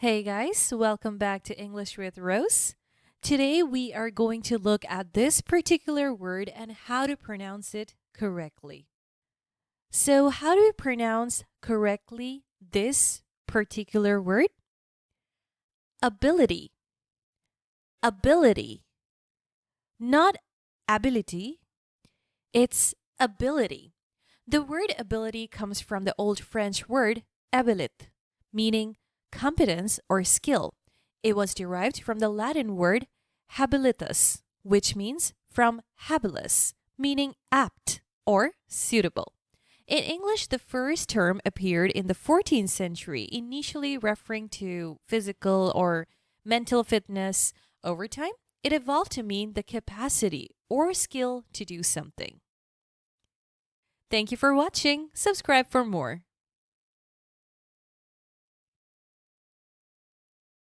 Hey guys, welcome back to English with Rose. Today we are going to look at this particular word and how to pronounce it correctly. So, how do we pronounce correctly this particular word? Ability. Ability. Not ability, it's ability. The word ability comes from the Old French word habilit, meaning competence or skill. It was derived from the Latin word habilitas, which means from habilis, meaning apt or suitable. In English, the first term appeared in the 14th century, initially referring to physical or mental fitness. Over time, it evolved to mean the capacity or skill to do something. Thank you for watching. Subscribe for more.